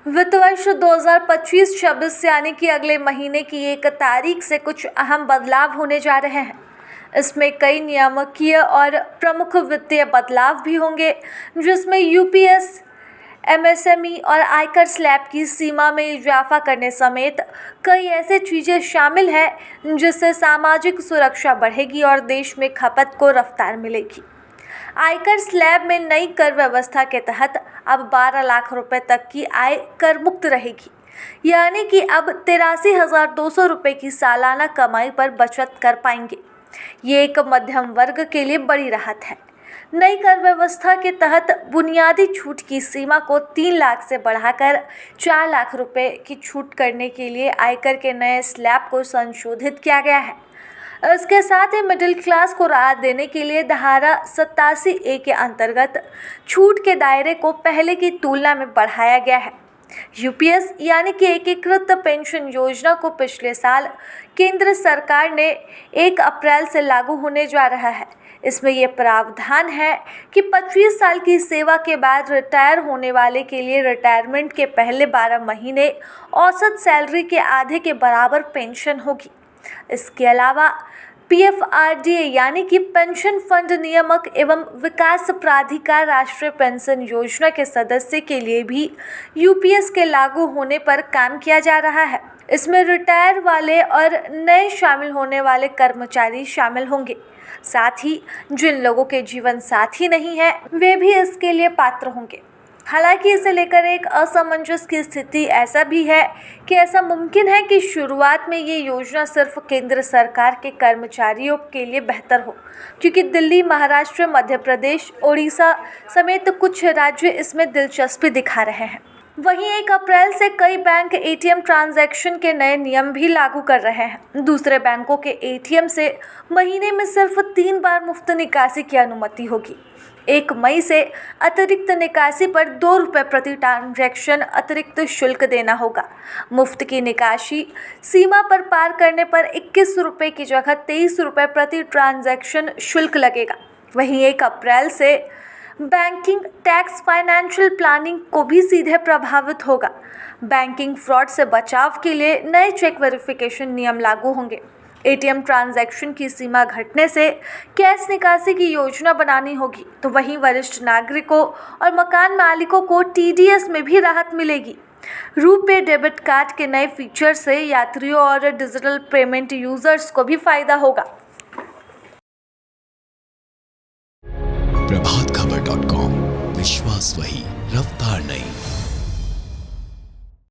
वित्त वर्ष 2025-26 यानी कि अगले महीने की 1 तारीख से कुछ अहम बदलाव होने जा रहे हैं। इसमें कई नियामकीय और प्रमुख वित्तीय बदलाव भी होंगे, जिसमें यूपीएस, एमएसएमई और आयकर स्लैब की सीमा में इजाफा करने समेत कई ऐसी चीज़ें शामिल हैं जिससे सामाजिक सुरक्षा बढ़ेगी और देश में खपत को रफ्तार मिलेगी। आयकर स्लैब में नई कर व्यवस्था के तहत अब 12 लाख रुपए तक की आय कर मुक्त रहेगी, यानी कि अब 83,200 रुपये की सालाना कमाई पर बचत कर पाएंगे। ये एक मध्यम वर्ग के लिए बड़ी राहत है। नई कर व्यवस्था के तहत बुनियादी छूट की सीमा को 3 लाख से बढ़ाकर 4 लाख रुपए की छूट करने के लिए आयकर के नए स्लैब को संशोधित किया गया है। इसके साथ ही मिडिल क्लास को राहत देने के लिए धारा 87A के अंतर्गत छूट के दायरे को पहले की तुलना में बढ़ाया गया है। यूपीएस यानी कि एकीकृत पेंशन योजना को पिछले साल केंद्र सरकार ने 1 अप्रैल से लागू होने जा रहा है। इसमें यह प्रावधान है कि 25 साल की सेवा के बाद रिटायर होने वाले के लिए रिटायरमेंट के पहले 12 महीने औसत सैलरी के आधे के बराबर पेंशन होगी। इसके अलावा पीएफआरडीए यानी कि पेंशन फंड नियामक एवं विकास प्राधिकार राष्ट्रीय पेंशन योजना के सदस्य के लिए भी यूपीएस के लागू होने पर काम किया जा रहा है। इसमें रिटायर वाले और नए शामिल होने वाले कर्मचारी शामिल होंगे। साथ ही जिन लोगों के जीवन साथी नहीं है वे भी इसके लिए पात्र होंगे। हालांकि इसे लेकर एक असमंजस की स्थिति ऐसा भी है कि ऐसा मुमकिन है कि शुरुआत में ये योजना सिर्फ केंद्र सरकार के कर्मचारियों के लिए बेहतर हो, क्योंकि दिल्ली, महाराष्ट्र, मध्य प्रदेश, ओडिशा समेत कुछ राज्य इसमें दिलचस्पी दिखा रहे हैं। वहीं 1 अप्रैल से कई बैंक एटीएम ट्रांजैक्शन के नए नियम भी लागू कर रहे हैं। दूसरे बैंकों के एटीएम से महीने में सिर्फ 3 बार मुफ्त निकासी की अनुमति होगी। 1 मई से अतिरिक्त निकासी पर 2 रुपये प्रति ट्रांजैक्शन अतिरिक्त शुल्क देना होगा। मुफ्त की निकासी सीमा पर पार करने पर 21 रुपये की जगह 23 रुपये प्रति ट्रांजैक्शन शुल्क लगेगा। वहीं 1 अप्रैल से बैंकिंग टैक्स फाइनेंशियल प्लानिंग को भी सीधे प्रभावित होगा। बैंकिंग फ्रॉड से बचाव के लिए नए चेक वेरिफिकेशन नियम लागू होंगे। एटीएम ट्रांजैक्शन की सीमा घटने से कैश निकासी की योजना बनानी होगी, तो वहीं वरिष्ठ नागरिकों और मकान मालिकों को टीडीएस में भी राहत मिलेगी। रुपे डेबिट कार्ड के नए फीचर से यात्रियों और डिजिटल पेमेंट यूजर्स को भी फायदा होगा। प्रभातखबर.com, विश्वास वही, रफ्तार नहीं।